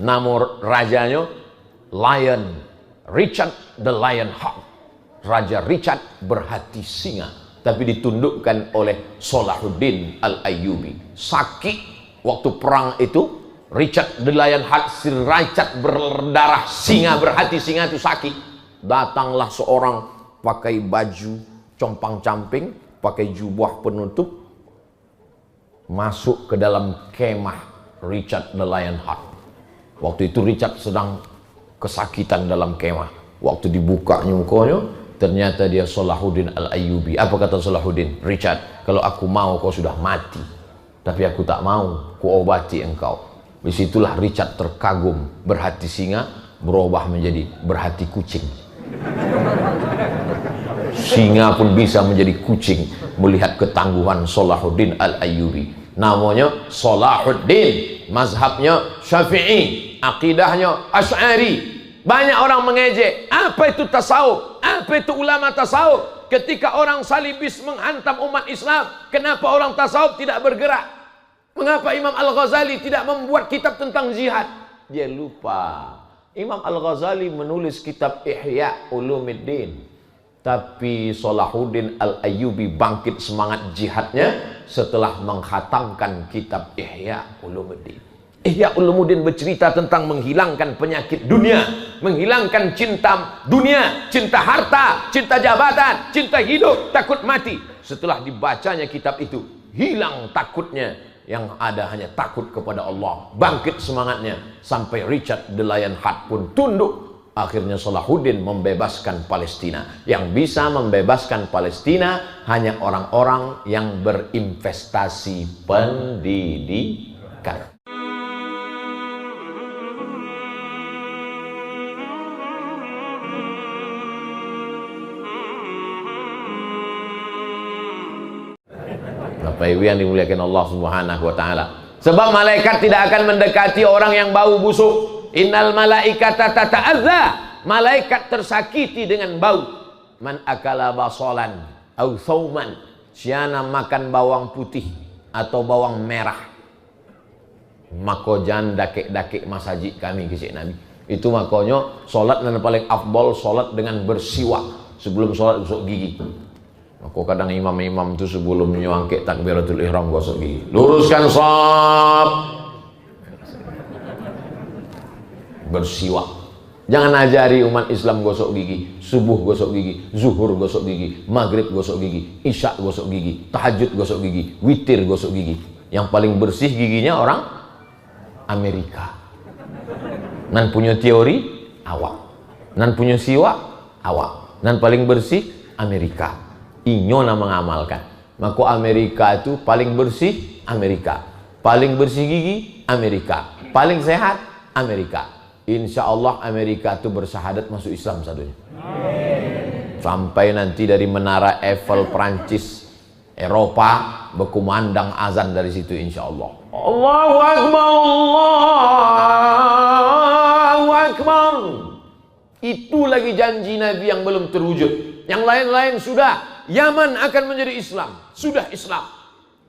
Nama rajanya Lion, Richard the Lionheart. Raja Richard berhati singa, tapi ditundukkan oleh Salahuddin Al-Ayyubi. Sakit waktu perang itu, Richard the Lionheart, si Richard berdarah singa, berhati singa itu sakit. Datanglah seorang pakai baju compang-camping, pakai jubah penutup, masuk ke dalam kemah Richard the Lionheart. Waktu itu Richard sedang kesakitan dalam kemah. Waktu dibuka mukanya, ternyata dia Salahuddin Al-Ayyubi. Apa kata Salahuddin? Richard, kalau aku mau kau sudah mati, tapi aku tak mau, ku obati engkau. Disitulah Richard terkagum, berhati singa berubah menjadi berhati kucing. Singa pun bisa menjadi kucing melihat ketangguhan Salahuddin Al-Ayyubi. Namanya Salahuddin, mazhabnya Syafi'i, akidahnya Asy'ari. Banyak orang mengejek, apa itu tasawuf? Apa itu ulama tasawuf? Ketika orang salibis menghantam umat Islam, kenapa orang tasawuf tidak bergerak? Mengapa Imam Al-Ghazali tidak membuat kitab tentang jihad? Dia lupa, Imam Al-Ghazali menulis kitab Ihya Ulumuddin, tapi Salahuddin Al-Ayyubi bangkit semangat jihadnya setelah menghatamkan kitab Ihya Ulumuddin. Ihya Ulumuddin bercerita tentang menghilangkan penyakit dunia, menghilangkan cinta dunia, cinta harta, cinta jabatan, cinta hidup, takut mati. Setelah dibacanya kitab itu, hilang takutnya, yang ada hanya takut kepada Allah. Bangkit semangatnya sampai Richard the Lionheart pun tunduk. Akhirnya Salahuddin membebaskan Palestina. Yang bisa membebaskan Palestina hanya orang-orang yang berinvestasi pendidikan. Bapak Ibu yang dimuliakan Allah Subhanahu wa taala. Sebab malaikat tidak akan mendekati orang yang bau busuk. Innal malaikata tata'adza. Malaikat tersakiti dengan bau. Man akala basolan au thauman. Siana makan bawang putih atau bawang merah, maka jangan dakek-dakek masajid kami kisah Nabi. Itu makanya solat yang paling afdol solat dengan bersiwak sebelum solat gosok gigi. Maka kadang imam-imam itu sebelum nyuangke takbiratul ihram gosok gigi. Luruskan shaf, bersiwak. Jangan ajari umat Islam gosok gigi. Subuh gosok gigi, zuhur gosok gigi, maghrib gosok gigi, isya gosok gigi, tahajud gosok gigi, witir gosok gigi. Yang paling bersih giginya orang Amerika. Nan punya teori awak, nan punya siwak awak, nan paling bersih Amerika. Inyona mengamalkan. Maka Amerika itu paling bersih Amerika, paling bersih gigi Amerika, paling sehat Amerika. Insya Allah Amerika itu bersahadat masuk Islam satunya. Sampai nanti dari menara Eiffel Prancis, Eropa berkumandang azan dari situ insya Allah. Allahu Akbar, Allahu Akbar. Itu lagi janji Nabi yang belum terwujud. Yang lain-lain sudah. Yaman akan menjadi Islam. Sudah Islam.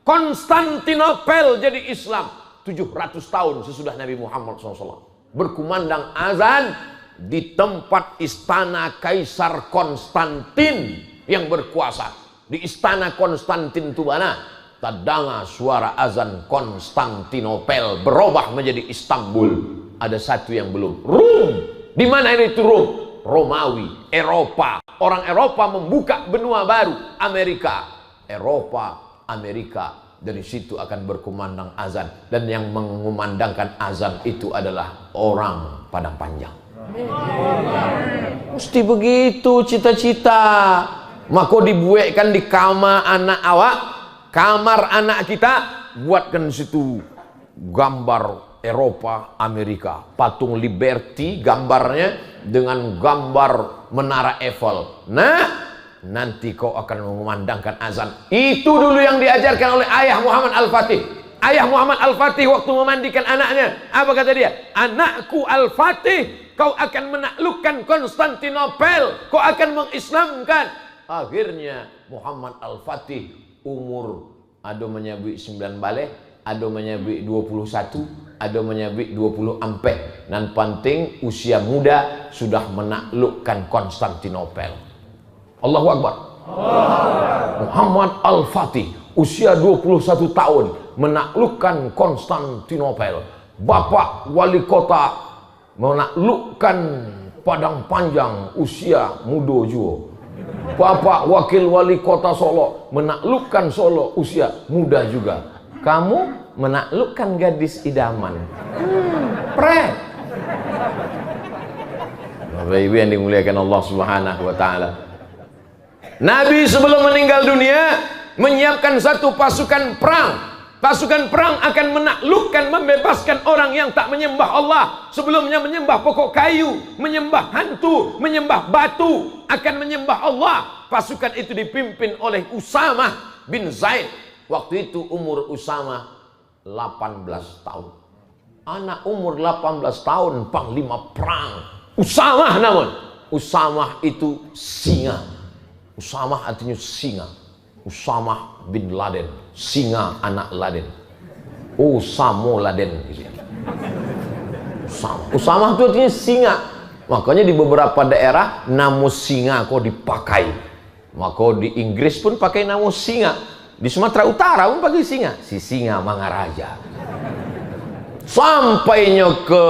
Konstantinopel jadi Islam. 700 tahun sesudah Nabi Muhammad SAW. Berkumandang azan di tempat istana Kaisar Konstantin yang berkuasa. Di istana Konstantin itu mana? Tadanga suara azan Konstantinopel berubah menjadi Istanbul. Ada satu yang belum. Rum. Di mana itu Rum? Romawi, Eropa. Orang Eropa membuka benua baru, Amerika. Eropa, Amerika. Dari situ akan berkumandang azan. Dan yang mengumandangkan azan itu adalah orang Padang Panjang. Mesti begitu cita-cita. Maka dibuatkan di kamar anak awak, kamar anak kita, buatkan situ gambar Eropa, Amerika, patung Liberty gambarnya dengan gambar menara Eiffel. Nah, nanti kau akan memandangkan azan. Itu dulu yang diajarkan oleh ayah Muhammad Al-Fatih. Ayah Muhammad Al-Fatih waktu memandikan anaknya, apa kata dia? Anakku Al-Fatih, kau akan menaklukkan Konstantinopel, kau akan mengislamkan. Akhirnya Muhammad Al-Fatih umur ada menyebut 9 balik, ada menyabik 21, ada menyabik 20 ampere. Dan penting usia muda sudah menaklukkan Konstantinopel. Allahu Akbar. Muhammad Al-Fatih usia 21 tahun menaklukkan Konstantinopel. Bapak wali kota menaklukkan Padang Panjang usia muda juga. Bapak wakil wali kota Solo menaklukkan Solo usia muda juga. Kamu menaklukkan gadis idaman. Pret. Bapak Ibu yang dimuliakan Allah Subhanahu wa taala. Nabi sebelum meninggal dunia menyiapkan satu pasukan perang. Pasukan perang akan menaklukkan, membebaskan orang yang tak menyembah Allah. Sebelumnya menyembah pokok kayu, menyembah hantu, menyembah batu, akan menyembah Allah. Pasukan itu dipimpin oleh Usamah bin Zaid. Waktu itu umur Usamah 18 tahun. Anak umur 18 tahun, panglima perang. Usamah namun. Usamah itu singa. Usamah artinya singa. Usamah bin Laden, singa anak Laden. Usamo Laden. Usamah itu artinya singa. Makanya di beberapa daerah nama singa kok dipakai. Maka di Inggris pun pakai nama singa. Di Sumatera Utara pun pakai singa. Si singa Mangaraja. Sampainya ke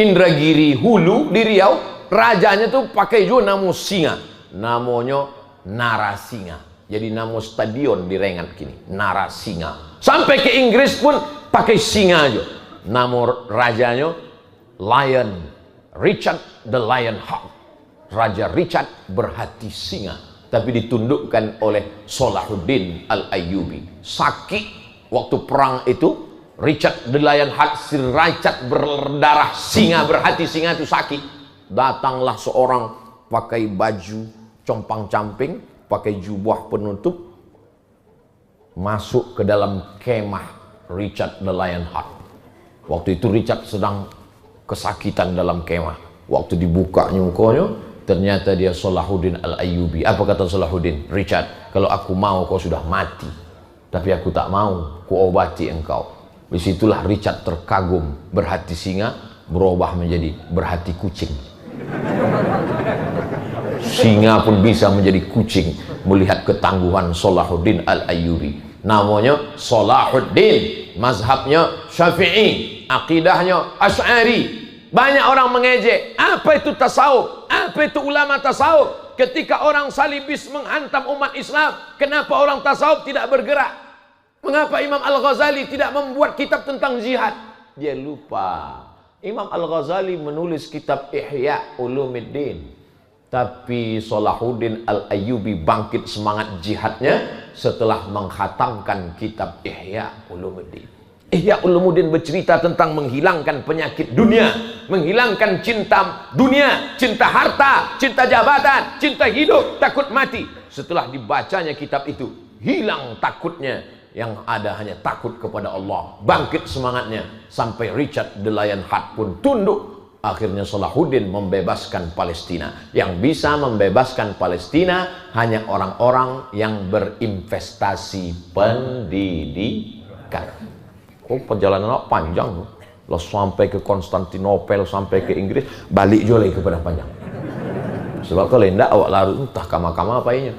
Indragiri Hulu di Riau, rajanya tuh pakai juga nama singa. Namanya Narasinga. Jadi nama stadion di Rengat kini, Narasinga. Sampai ke Inggris pun pakai singa aja. Nama rajanya Lion, Richard the Lion Heart. Raja Richard berhati singa. Tapi ditundukkan oleh Salahuddin Al-Ayyubi. Sakit waktu perang itu, Richard the Lion Heart, si Richard berdarah singa, berhati singa itu sakit. Datanglah seorang pakai baju compang-camping, pakai jubah penutup, masuk ke dalam kemah Richard the Lion Heart. Waktu itu Richard sedang kesakitan dalam kemah. Waktu dibuka mukanya, ternyata dia Salahuddin Al-Ayyubi. Apa kata Salahuddin? Richard, kalau aku mau kau sudah mati, tapi aku tak mau, ku obati engkau. Disitulah Richard terkagum, berhati singa berubah menjadi berhati kucing. Singa pun bisa menjadi kucing melihat ketangguhan Salahuddin Al-Ayyubi. Namanya Salahuddin, mazhabnya Syafi'i, akidahnya Asy'ari. Banyak orang mengejek, apa itu tasawuf? Apa itu ulama tasawuf? Ketika orang salibis menghantam umat Islam, kenapa orang tasawuf tidak bergerak? Mengapa Imam Al-Ghazali tidak membuat kitab tentang jihad? Dia lupa. Imam Al-Ghazali menulis kitab Ihya Ulumuddin. Tapi Salahuddin Al-Ayyubi bangkit semangat jihadnya setelah menghatamkan kitab Ihya Ulumuddin. Ihya Ulumuddin bercerita tentang menghilangkan penyakit dunia, menghilangkan cinta dunia, cinta harta, cinta jabatan, cinta hidup, takut mati. Setelah dibacanya kitab itu, hilang takutnya, yang ada hanya takut kepada Allah. Bangkit semangatnya sampai Richard the Lion Heart pun tunduk. Akhirnya Salahuddin membebaskan Palestina. Yang bisa membebaskan Palestina hanya orang-orang yang berinvestasi pendidikan. Oh, perjalanan panjang loh. Sampai ke Konstantinopel, sampai ke Inggris, balik juga lagi kepada panjang. Sebab kalau tidak awak larut entah kama-kama apa ini.